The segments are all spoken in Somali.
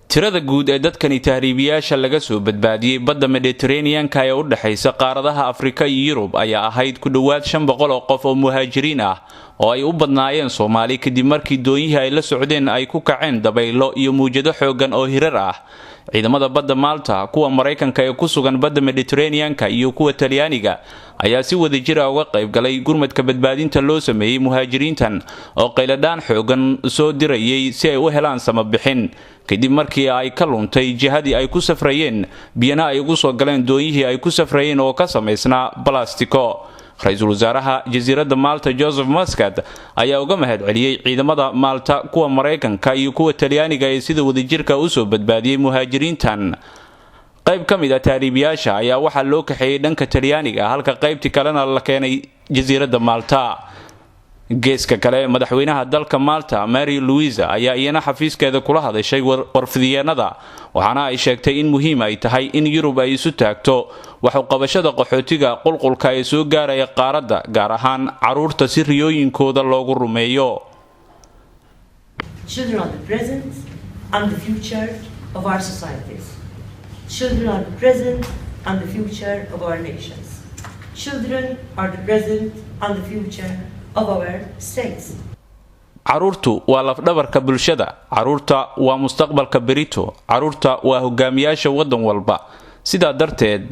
tirada guud ee dadkani tahriibiyaasha laga soo badbaadiyay badda Mediterranean-ka ee u dhaxaysa qaaradaha Afrika iyo Yurub ayaa ahayd ku dhawaad 500 oo qof oo muhaajiriin ah oo ay u badnaayeen Soomaali kadib markii doonyaha ay la socdeen ay ku kaceen dabaylo iyo muujado xoogan oo hirar ah. ciidamada badda Malta, kuwa Mareykanka ee ku sugan badda Mediterranean-ka iyo kuwa Talyaaniga ayaa si wadajir ah uga qayb galay gurmadka badbaadinta loo sameeyay muhaajiriintan oo qayladaan xoogan soo dirayay si ay u helaan samabixin kadib markii ay ka luntay jihadii ay ku safrayeen biyana ay ugu soo galeen doonyihii ay ku safrayeen oo ka samaysnaa balastiko. Ra'iisul Wasaaraha Jasiiradda Malta Joseph Muscat ayaa uga mahadceliyay ciidamada Malta, kuwa Mareykanka iyo kuwa Talyaaniga ee sida wadajirka u soo badbaadiyay muhaajiriintan. qayb ka mid ah tahriibiyaasha ayaa waxaa loo kaxeeyay dhanka Talyaaniga halka qaybtii kalena la keenay Jasiiradda Malta. geeska kale madaxweynaha dalka Malta Mary Louise ayaa iyana xafiiskeeda kula hadashay warfidiyeenada waxaana ay sheegtay in muhiim ay tahay in Yurub ay isu taagto wax u qabashada qaxootiga qulqulka ee soo gaaraya qaaradda gaar ahaan caruurta si riyooyinkooda loogu rumeeyo. Children are the present and the future of our societies. Children are the present and the future of our nations. Children are the present and the future of our states. caruurtu waa lafdhabarka bulshada, caruurta waa mustaqbalka berito, caruurta waa hogaamiyaasha wadan walba. sidaa darteed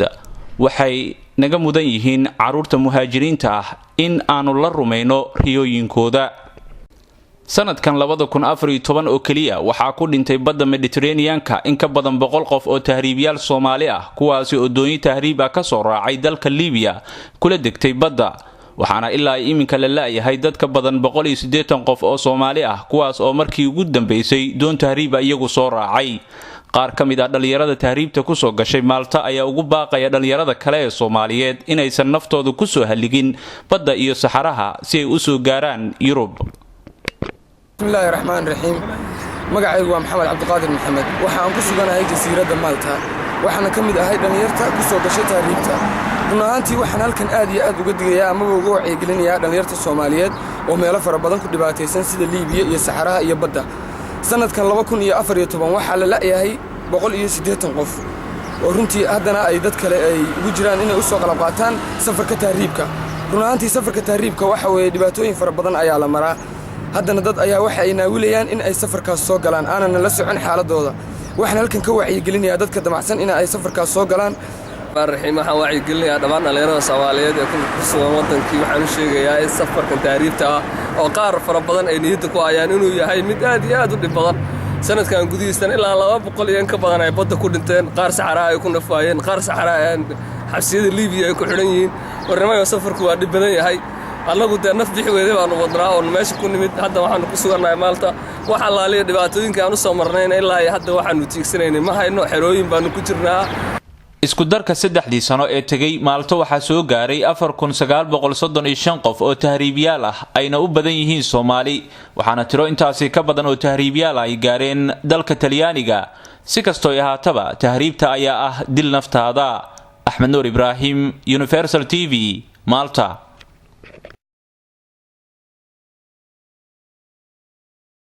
waxay naga mudan yihiin caruurta muhaajiriinta ah in aanu la rumayno riyooyinkooda. sanadkan 2014 oo kaliya waxaa ku dhintay badda Mediterranean-ka in ka badan 100 qof oo tahriibiyaal Soomaali ah kuwaasi oo doonyo tahriib ah ka soo raacay dalka Liibiya kula degtay badda. waxaana ilaa iminka la laayahay dad ka badan 180 qof oo Soomaali ah kuwaas oo markii ugu dambeysay doon tahriib iyagu soo raacay. qaar ka mid ah dhalinyarada tahriibta ku soo gashay Malta ayaa ugu baaqaya dhalinyarada kale ee Soomaaliyeed inaysan naftooda ku soo haligin badda iyo saxaraha si ay u soo gaaraan Yurub. bismillahir rahmaanir rahiim. magacaygu waa Maxamed Cabdiqaadir Maxamed. waxaan ku suganahay Jasiiradda Malta. waxaan ka mid ahay dhalinyarta ku soo gashay tahriibta. runaantii waxaan halkan aad iyo aad uga digayaa ama uga wacyigelinayaa dhalinyarta Soomaaliyeed oo meelo fara badan ku dhibaataysan sida Liibiya iyo saxaraha iyo badda. sanadkan 2014 waxaa la laayahay 180 qof oo runtii haddana ay dad kale ay ugu jiraan inay u soo qalab qaataan safarka tahriibka. runaantii safarka tahriibka waxa weeye dhibaatooyin fara badan ayaa la maraa. haddana dad ayaa waxa ay naawilayaan in ay safarkaas soo galaan aanana la socon xaaladooda. waxaan halkan ka wacyigelinayaa dadka damacsan in ay safarkaas soo galaan. waxaan wacyigelinayaa dhammaan dhalinyarada Soomaaliyeed ee ku sugan wadankii. waxaan u sheegayaa in safarkan tahriibta ah oo qaar fara badan ay niyadda ku hayaan inuu yahay mid aad iyo aad u dhib badan. sanadkan gudihiisana ilaa 200 iyo ka badan ay badda ku dhinteen, qaar saxaraha ay ku nafaayeen, qaar saxaraha xabsiyada Liibiya ay ku xidhan yihiin. warnamayo safarku waa dhib badan yahay. annagu de naf bixi weeyay baanu wadnaa oo meesha ku nimid. hadda waxaan ku sugannahay Malta. waxa laaliya dhibaatooyinka aan u soo marnayna ilaa hadda waxaanu tiigsanaynay ma hayno, xerooyin baanu ku jirnaa. isku darka 3 sano ee tagay Malta waxaa soo gaaray 4935 qof oo tahriibiyaal ah ayna u badan yihiin Soomaali. waxaana tiro intaasi ka badan oo tahriibiyaal ay gaareen dalka Talyaaniga. si kastoo ay ahaataba tahriibta ayaa ah dil naftaada. Axmed Nuur Ibraahim, Universal TV, Malta.